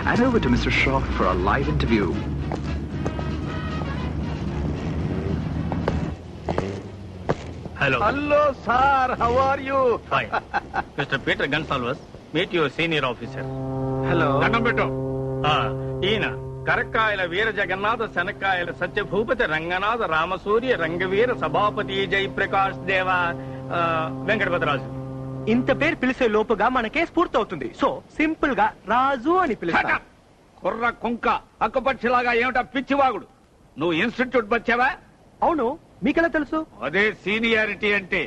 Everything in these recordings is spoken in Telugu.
and over to Mr. Shaw for a live interview. Hello. Hello, sir. How are you? Fine. Mr. Peter Gonsalves, meet your senior officer. Hello. దండం పెట్టు. ఈయన కరక్కాయల వీర జగన్నాథ శనక్కాయల సత్యభూపతి రంగనాథ రామసూర్య రంగవీర సభాపతి జయప్రకాష్ దేవ వెంకటపతిరాజు. ఇంత పేరు పిలిచే లోపుగా మన కేసు పూర్తవుతుంది. సో సింపుల్ గా రాజు అని పిలుస్తా. కుర్ర కుంక అక్కపక్షిలాగా ఏమిటా పిచ్చివాగుడు? నువ్వు ఇన్స్టిట్యూట్ వచ్చావా? అవును, మీకెలా తెలుసు? అదే సీనియారిటీ అంటే.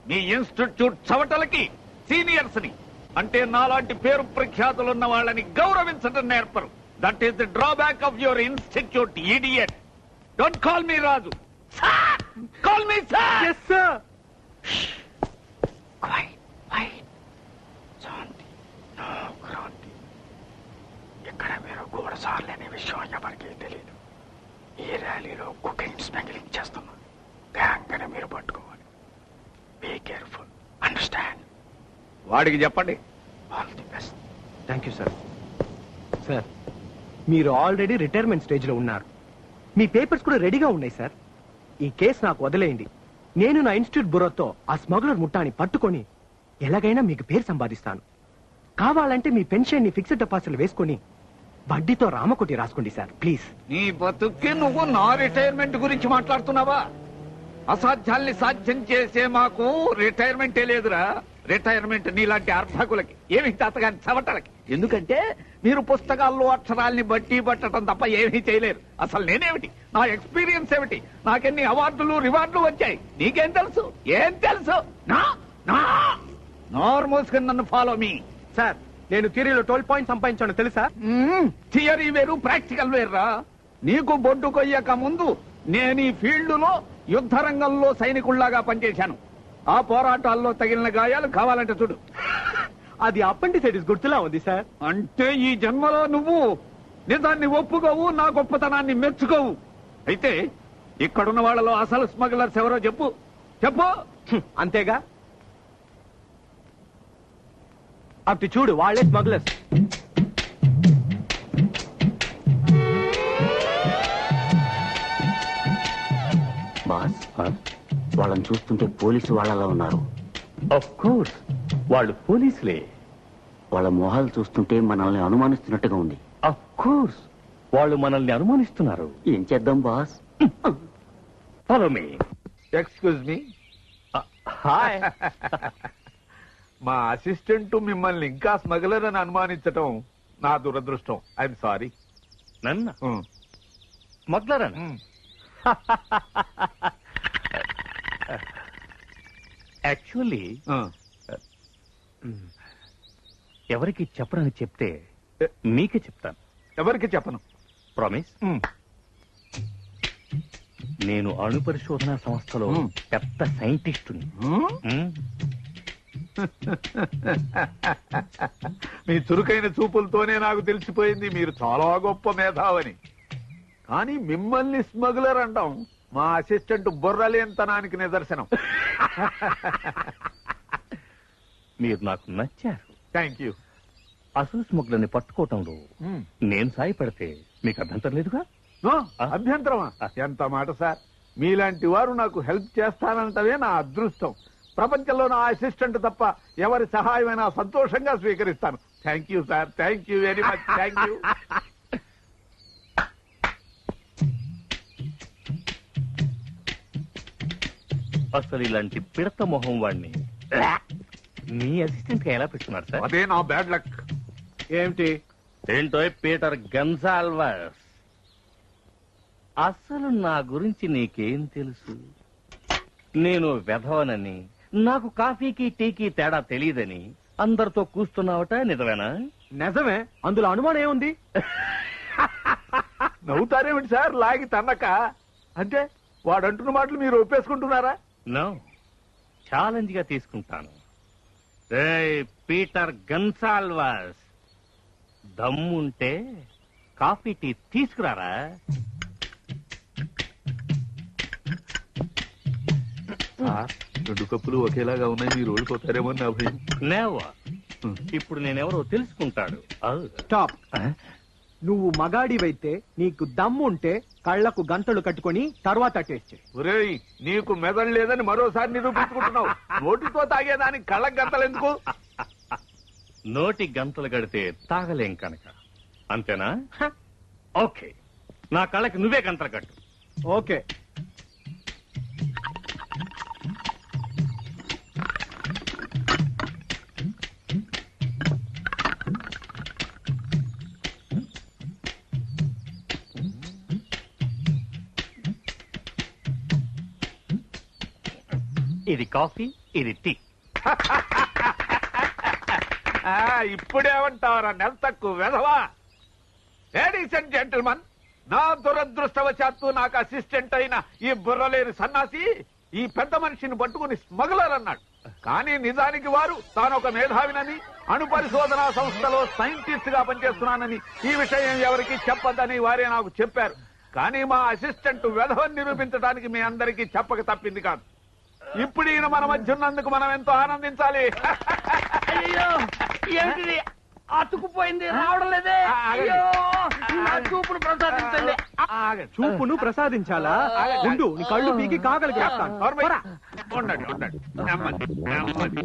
మీ ఇన్స్టిట్యూట్ చవటలకి సీనియర్స్ ని అంటే నాలాంటి పేరు ప్రఖ్యాతులున్న వాళ్ళని గౌరవించడం నేర్పరు. That is the drawback of your institute, idiot. Don't call me Raju, call me sir. Yes sir. Shanti, no Kranti. ఇక్కడ మీరు గూఢసార్లు అనే విషయం ఎవరికీ తెలియదు. ఈ ర్యాలీలో కుకింగ్ స్మగ్లింగ్ చేస్తున్నా గ్యాంగ్ అని మీరు పట్టుకోవాలి. Be careful, understand? వాడికి చెప్పండి. All the best. Thank you sir. Sir, మీరు ఆల్రెడీ రిటైర్మెంట్ స్టేజ్ లో ఉన్నారు. మీ పేపర్స్ కూడా రెడీగా ఉన్నాయి సార్. ఈ కేసు నాకు వదిలేయండి. నేను నా ఇన్స్టిట్యూట్ బురోతో ఆ స్మగ్లర్ ముఠాని పట్టుకొని ఎలాగైనా మీకు పేరు సంపాదిస్తాను. కావాలంటే మీ పెన్షన్ ని ఫిక్స్డ్ డిపాజిట్లు వేసుకొని వడ్డీతో రామకోటి రాసుకోండి సార్, ప్లీజ్. నీ బతుక్కి నువ్వు నా రిటైర్మెంట్ గురించి మాట్లాడుతున్నావా? అసాధ్యాల్ని సాధ్యం చేసే మాకు రిటైర్మెంటే లేదురా. రిటైర్మెంట్ నీలాంటి అర్భకులకి, ఏమి తాతగాని చవటలకి. ఎందుకంటే మీరు పుస్తకాల్లో అక్షరాల్ని బట్టి పట్టడం తప్ప ఏమీ చేయలేరు. అసలు నేనేమిటి, నా ఎక్స్పీరియన్స్ ఏమిటి, నాకెన్ని అవార్డులు రివార్డులు వచ్చాయి, నీకేం తెలుసు? ఏం తెలుసు? నార్మల్స్ నన్ను ఫాలో మీ. సార్, నేను థియరీలో 12 పాయింట్స్ సంపాదించాను తెలుసా? థియరీ వేరు, ప్రాక్టికల్ వేర్రా. నీకు బొడ్డు కొయ్యక ముందు నేను ఈ ఫీల్డ్ లో యుద్ధ రంగంలో సైనికుల్లాగా పనిచేశాను. ఆ పోరాటాల్లో తగిలిన గాయాలు కావాలంటే చూడు. అది అపెండిసైటిస్ గుర్తులా ఉంది సార్. అంటే ఈ జన్మలో నువ్వు నిజాన్ని ఒప్పుకోవు, నా గొప్పతనాన్ని మెచ్చుకోవు. అయితే ఇక్కడున్న వాళ్ళలో అసలు స్మగ్లర్స్ ఎవరో చెప్పు. చెప్పు. అంతేగా, అటు చూడు, వాళ్ళే స్మగ్లర్స్. బాస్, వాళ్ళని చూస్తుంటే పోలీసు వాళ్ళలా ఉన్నారు. ఆఫ్ కోర్స్, వాళ్ళు పోలీసులే. వాళ్ళ మొహాలు చూస్తుంటే మనల్ని అనుమానిస్తున్నట్టుగా ఉంది. ఆఫ్ కోర్స్, వాళ్ళు మనల్ని అనుమానిస్తున్నారు. ఏం చేద్దాం boss? Follow me. Excuse me. Hi. మా అసిస్టెంట్ మిమ్మల్ని ఇంకా స్మగ్లర్ అని అనుమానించటం నా దురదృష్టం. I'm sorry. నన్ను స్మగ్లర్ అని? యాక్చువల్లీ ఎవరికి చెప్పరని చెప్తే మీకే చెప్తాను. ఎవరికి చెప్పను. ప్రామిస్. నేను అణు పరిశోధన సంస్థలో పెద్ద సైంటిస్టుని. మీ చురుకైన చూపులతోనే నాకు తెలిసిపోయింది మీరు చాలా గొప్ప మేధావని. కానీ మిమ్మల్ని స్మగ్లర్ అంటాం మా అసిస్టెంట్ బుర్రలేనితనానికి నిదర్శనం. మీరు నాకు నచ్చారు. Thank you. అసలు స్మగ్లర్ని పట్టుకోవటంలో నేను సాయపడితే మీకు అభ్యంతరం లేదుగా? అభ్యంతరమా? ఎంత మాట సార్. మీలాంటి వారు నాకు హెల్ప్ చేస్తానంటవే నా అదృష్టం. ప్రపంచంలో నా అసిస్టెంట్ తప్ప ఎవరి సహాయమైనా సంతోషంగా స్వీకరిస్తాను. Thank you sir. Thank you very much. Thank you. అసలు ఇలాంటి పిడత మొహం వాడిని మీ అసిస్టెంట్ గా ఎలా పెట్టుకున్నారు సార్? అదే నా బ్యాడ్ లక్. ఏమిటి? ఏంటో పీటర్ గన్సాల్వస్. అసలు నా గురించి నీకేం తెలుసు? నేను వెధవనని, నాకు కాఫీకి టీకి తేడా తెలియదని అందరితో కూస్తున్నావట, నిజమేనా? నిజమే, అందులో అనుమానం ఏముంది? నవ్వుతారేమిటి సార్ లాగి తన్నక? అంటే వాడంటున్న మాటలు మీరు ఒప్పేసుకుంటున్నారా? నో, ఛాలెంజ్ గా తీసుకుంటాను. పీటర్ గన్సాల్వస్, దమ్ముంటే కాఫీ టీ తీసుకురారా. రెండు కప్పులు ఒకేలాగా ఉన్నాయి, మీరు ఓడిపోతారేమో నా భయం. నేవా. ఇప్పుడు నేనెవరో తెలుసుకుంటాడు. స్టాప్. నువ్వు మగాడివైతే నీకు దమ్ము ఉంటే కళ్లకు గంటలు కట్టుకొని తర్వాత టేస్ట్ చేయి. ఒరేయ్, నీకు మెదడు లేదని మరోసారి నిరూపించుకుంటున్నావు. నోటితో తాగేదానికి కళ్ళకు గంటలు ఎందుకు? నోటి గంటలు గడితే తాగలేం కనుక అంతేనా? ఓకే, నా కళ్ళకి నువ్వే గంటలు కట్టు. ఓకే. ఇది కాఫీ, ఇది టీ. ఇప్పుడేమంటావరా నెల తక్కువ వెధవా? లేడీస్ అండ్ జెంటిల్మన్, నా దురదృష్టవశాత్తు నాకు అసిస్టెంట్ అయిన ఈ బుర్రలేని సన్నాసి ఈ పెద్ద మనిషిని పట్టుకుని స్మగ్లర్ అన్నాడు. కానీ నిజానికి వారు తాను ఒక మేధావినని, అణు పరిశోధనా సంస్థలో సైంటిస్ట్ గా పనిచేస్తున్నానని, ఈ విషయం ఎవరికి చెప్పొద్దని వారే నాకు చెప్పారు. కానీ మా అసిస్టెంట్ వెధవని నిరూపించడానికి మీ అందరికీ చెప్పక తప్పింది కాదు. ఇప్పుడు ఈయన మన మధ్య ఉన్నందుకు మనం ఎంతో ఆనందించాలి. అతుకుపోయింది, రావడం లేదే. చూపును ప్రసాదించండి. చూపును ప్రసాదించాలా? ఉండు, నీ కళ్ళు పీకి కాగలిగి ఉండండి ఉండండి, నెమ్మది నెమ్మది.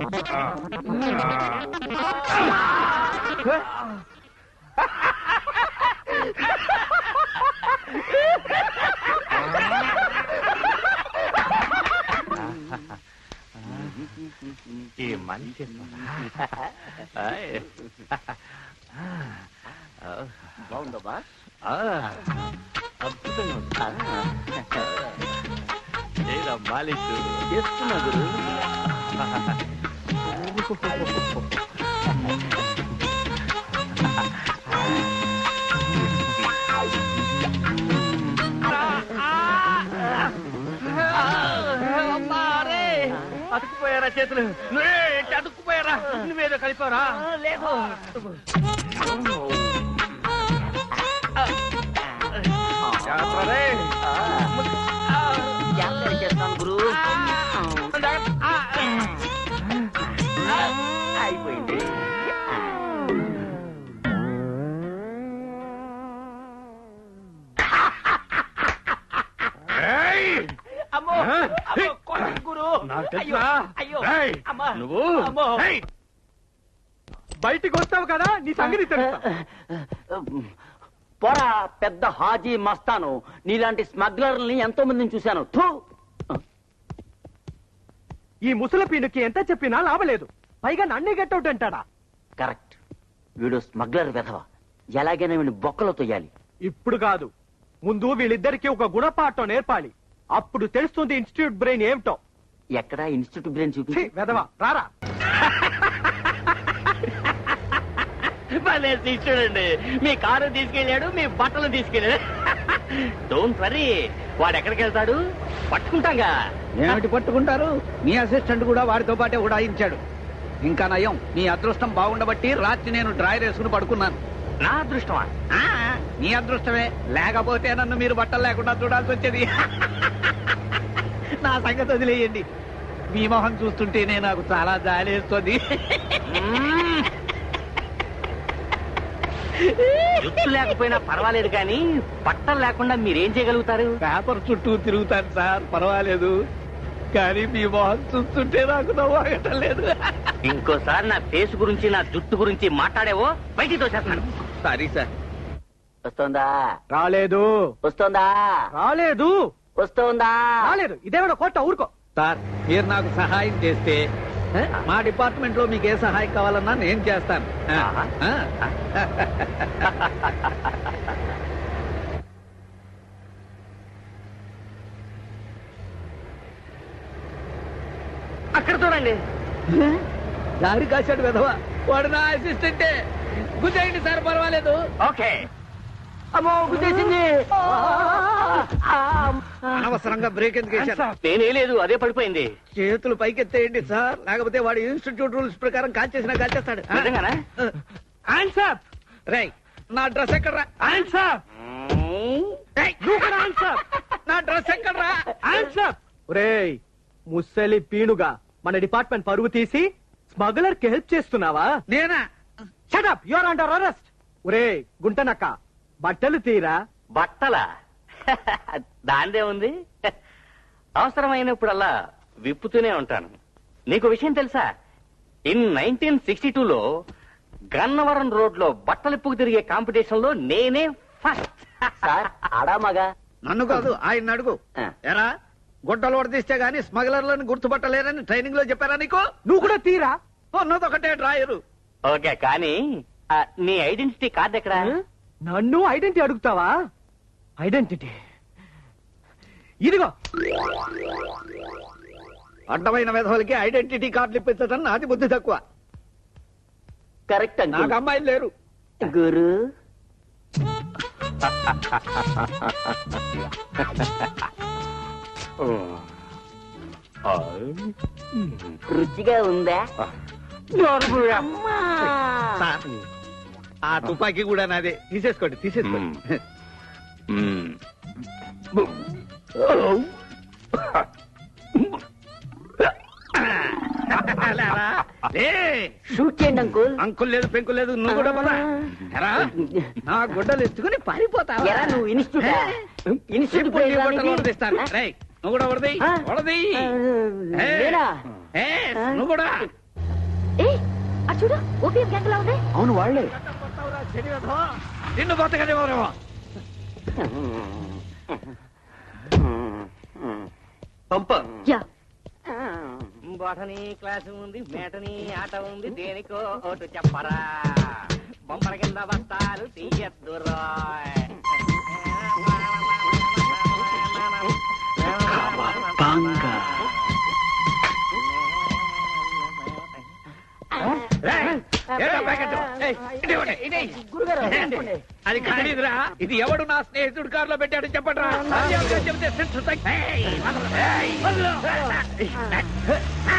ఈ మంచి బాగుందా బా? అద్భుతంగా మాలిష్ చేస్తున్నా గురు. అతుక్కుపోయారా చేతులు? నువ్వే అతుక్కుపోయారా? నువ్వేదో కలిపారా? లేదు. చేస్తాను గురు. అయిపోయింది. నువ్వు బయటికి వస్తావు కదా, నీ సంగతి తెలుసా? పోరా పెద్ద హాజీ మస్తాను. నీలాంటి స్మగ్లర్ని ఎంతో మందిని చూశాను. థూ. ఈ ముసలపీనుకి ఎంత చెప్పినా లాభలేదు. పైగా నన్నే గెట్టవుట్ అంటాడా? కరెక్ట్. వీడు స్మగ్లర్ వెధవ. ఎలాగైనా వీడిని బొక్కలో తొయ్యాలి. ఇప్పుడు కాదు, ముందు వీళ్ళిద్దరికి ఒక గుణపాఠం నేర్పాలి. అప్పుడు తెలుస్తుంది ఇన్స్టిట్యూట్ బ్రెయిన్ ఏమిటో. ఎక్కడ ఇన్స్టిట్యూట్ బ్రెయిన్ చూపి. వెధవ రారా. చూడండి, మీ కారు తీసుకెళ్ళాడు, మీ బట్టలు తీసుకెళ్ళాడు. డోంట్ వరీ, వాడు ఎక్కడికి వెళ్తాడు? పట్టుకుంటాగా. ఏమిటి పట్టుకుంటారు? మీ అసిస్టెంట్ కూడా వాడితో పాటే ఉడాయించాడు. ఇంకా నయం, మీ అదృష్టం బాగుండబట్టి రాత్రి నేను డ్రాయర్ వేసుకుని పడుకున్నాను. నా అదృష్టమా? మీ అదృష్టమే, లేకపోతే నన్ను మీరు బట్టలు లేకుండా చూడాల్సి వచ్చేది. నా సంగతి వదిలేయండి. మీ మొహం చూస్తుంటేనే నాకు చాలా జాలేస్తుంది. జుట్టు లేకపోయినా పర్వాలేదు, కానీ బట్టలు లేకుండా మీరేం చేయగలుగుతారు? పేపర్ చుట్టూ తిరుగుతాను సార్, పర్వాలేదు. కానీ మీ మొహం చూస్తుంటే నాకు నవ్వాగటం లేదు. ఇంకోసారి నా ఫేస్ గురించి, నా జుట్టు గురించి మాట్లాడేవో బయటికి తోచేస్తాను. Sorry sir. వస్తోందా? రాలేదు. వస్తోందా? రాలేదు. వస్తోందా? రాలేదు. ఇదేమైనా కోట? ఊరుకో. సార్, మీరు నాకు సహాయం చేస్తే మా డిపార్ట్మెంట్ లో మీకు ఏ సహాయం కావాలన్నా నేను చేస్తాను. అక్కడ చూడండి. దారి కాశాడు వెధవ. వాడు నా అసిస్టెంటే. గుద్దేయండి సార్, పర్వాలేదు. ఓకే. అమ్మో గుద్దేసింది. అనవసరంగా బ్రేక్ ఎందుకు వేశారు? నేనే లేదు, అదే పడిపోయింది. చేతులు పైకెత్తేయండి సార్, లేకపోతే వాడు ఇన్స్టిట్యూట్ రూల్స్ ప్రకారం కాల్చేసినా కాల్చేస్తాడు. నిజంగానా? ఆన్సర్. రై, నా డ్రెస్ ఎక్కడ్రా? ఆన్సర్. నువ్వు కూడా ఆన్సర్. నా డ్రెస్ ఎక్కడ్రా? ఆన్సర్. ఒరేయ్ ముసలి పీనుగా, మన డిపార్ట్మెంట్ పరువు తీసి స్మగ్లర్ కి హెల్ప్ చేస్తున్నావా? నేనా? Shut up, you are under arrest. ఒరేయ్ గుంటనక్క, బట్టలు తీరా. బట్టల దాందే ఉంది. అవసరమైనప్పుడల్లా విప్పుతూనే ఉంటాను. నీకు విషయం తెలుసా? ఇన్ 1962లో గన్నవరం రోడ్ లో బట్టలిప్పుకు తిరిగే కాంపిటీషన్ లో నేనే ఫస్ట్. సార్ ఆడా మగా? నన్ను కాదు, ఆయన అడుగు. ఎరా గుడ్డలు వడదీస్తే గాని స్మగ్లర్లను గుర్తుపట్టలేరని ట్రైనింగ్ లో చెప్పారా నీకు? నువ్వు కూడా తీరా. ఉన్నదొకటే డ్రాయరు. ఓకే, కానీ నీ ఐడెంటిటీ కార్డు ఎక్కడా? నన్ను ఐడెంటిటీ అడుగుతావా? ఐడెంటిటీ ఇదిగో. అడ్డమైన విధవులకి ఐడెంటిటీ కార్డులు ఇప్పించడం నాది బుద్ధి తక్కువ. కరెక్ట్ నాకు అంకుల్. అమ్మాయిలు లేరు. గురు రుచిగా ఉందా? సార్, ఆ తుపాకీ కూడా నాదే. తీసేసుకోండి, తీసేసుకోండి. లేరా? లే. షూట్ చేయండి అంకుల్. అంకుల్ లేదు, పెంకుల్ లేదు, నువ్వు కూడా పద. ఎరా, నా గుడ్డలు ఎత్తుకుని పారిపోతావా? ఎరా నువ్వు ఇన్స్టిట్యూట్ ఇన్స్టిట్యూట్ ఇప్పుడు నీ బట్టలు వడదీస్తాను. రేయ్, నువ్వు కూడా వడదీ. వడదీ. నువ్వు కూడా. చూడు ఓపీఎం గ్యాంగ్ లా ఉంది. అవును వాళ్ళే. నిన్ను బతకనే ఎవరేమో. పంప. యా బొటనీ క్లాసు ఉంది, మేటనీ ఆట ఉంది, దేనికో ఓటు చెప్పరా. బొమ్మల కింద బస్తాలు తీయద్దురా. అది ఖరీదురా. ఇది ఎవడు నా స్నేహితుడు కారులో పెట్టాడు చెప్పట్రా. చెప్తే